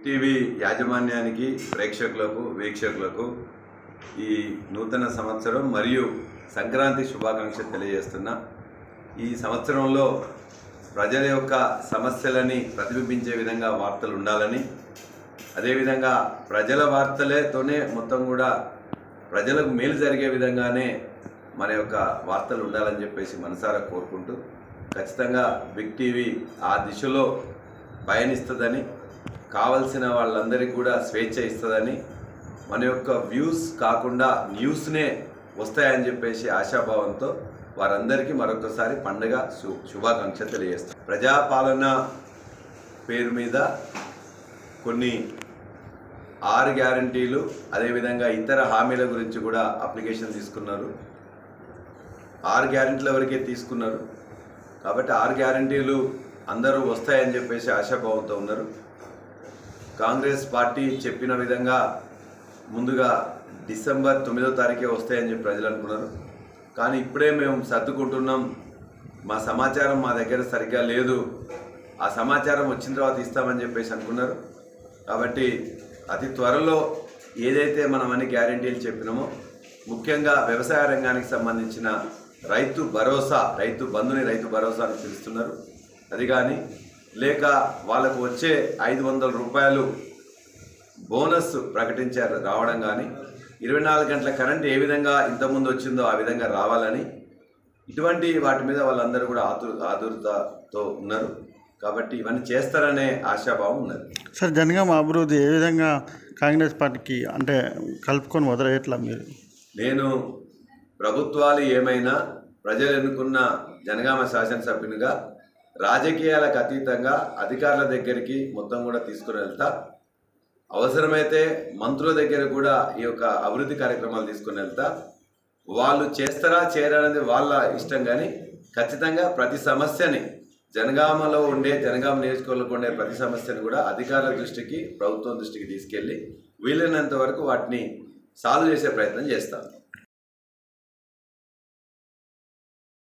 TV యాజమాన్యానికి ప్రేక్షకులకు వీక్షకులకు ఈ నూతన సంవత్సరం మరియు సంక్రాంతి శుభాకాంక్షలు తెలియజేస్తున్నా। ఈ సంవత్సరంలో ప్రజల యొక్క సమస్యలని ప్రతిబింబించే విధంగా వార్తలు ఉండాలని, అదే విధంగా ప్రజల వార్తలతోనే మొత్తం కూడా ప్రజలకు మేలు జరిగే విధంగానే మన యొక్క వార్తలు ఉండాలని చెప్పేసి మనసారా కోరుకుంటూ, ఖచ్చితంగా బిగ్ టీవీ ఆ దిశలో పయనిస్తుందని, కావాల్సిన వాళ్ళందరికీ కూడా స్వేచ్ఛ ఇస్తుందని, మన యొక్క వ్యూస్ కాకుండా న్యూస్నే వస్తాయని చెప్పేసి ఆశాభావంతో వారందరికీ మరొకసారి పండుగ శుభాకాంక్షలు తెలియజేస్తాం। ప్రజాపాలన పేరు మీద కొన్ని 6 గ్యారంటీలు అదేవిధంగా ఇతర హామీల గురించి కూడా అప్లికేషన్ తీసుకున్నారు। 6 గ్యారంటీల వరకే తీసుకున్నారు కాబట్టి 6 గ్యారంటీలు అందరూ వస్తాయని చెప్పేసి ఆశాభావంతో ఉన్నారు। కాంగ్రెస్ పార్టీ చెప్పిన విధంగా ముందుగా డిసెంబర్ 9వ తారీఖే వస్తాయని చెప్పి ప్రజలు అనుకున్నారు, కానీ ఇప్పుడే మేము సర్దుకుంటున్నాం, మా సమాచారం మా దగ్గర సరిగ్గా లేదు, ఆ సమాచారం వచ్చిన తర్వాత ఇస్తామని చెప్పేసి అనుకున్నారు। కాబట్టి అతి త్వరలో ఏదైతే మనం అన్ని గ్యారంటీలు చెప్పినామో, ముఖ్యంగా వ్యవసాయ రంగానికి సంబంధించిన రైతు భరోసా, రైతు బంధుని రైతు భరోసా అని పిలుస్తున్నారు, అది కానీ లేక వాళ్ళకు వచ్చే 500 రూపాయలు బోనస్ ప్రకటించారు రావడం కానీ, 24 గంటల కరెంట్ ఏ విధంగా ఇంతకుముందు వచ్చిందో ఆ విధంగా రావాలని, ఇటువంటి వాటి మీద వాళ్ళందరూ కూడా ఆతురతతో ఉన్నారు కాబట్టి ఇవన్నీ చేస్తారనే ఆశాభావం ఉన్నది। సార్, జనగామ అభివృద్ధి ఏ విధంగా కాంగ్రెస్ పార్టీకి అంటే కలుపుకొని మొదలయ్యేట్లా మీరు? నేను ప్రభుత్వాలు ఏమైనా ప్రజలు ఎన్నుకున్న జనగామ శాసనసభ్యునిగా రాజకీయాలకు అతీతంగా అధికారుల దగ్గరికి మొత్తం కూడా తీసుకుని వెళ్తా, అవసరమైతే మంత్రుల దగ్గర కూడా ఈ యొక్క అభివృద్ధి కార్యక్రమాలు తీసుకుని వెళ్తా। వాళ్ళు చేస్తారా చేయరా అనేది వాళ్ళ ఇష్టం, కానీ ఖచ్చితంగా ప్రతి సమస్యని జనగామలో ఉండే జనగామ నియోజకవర్గంలో ఉండే ప్రతి సమస్యను కూడా అధికారుల దృష్టికి ప్రభుత్వం దృష్టికి తీసుకెళ్ళి వీలైనంత వరకు వాటిని సాల్వ్ చేసే ప్రయత్నం చేస్తాం।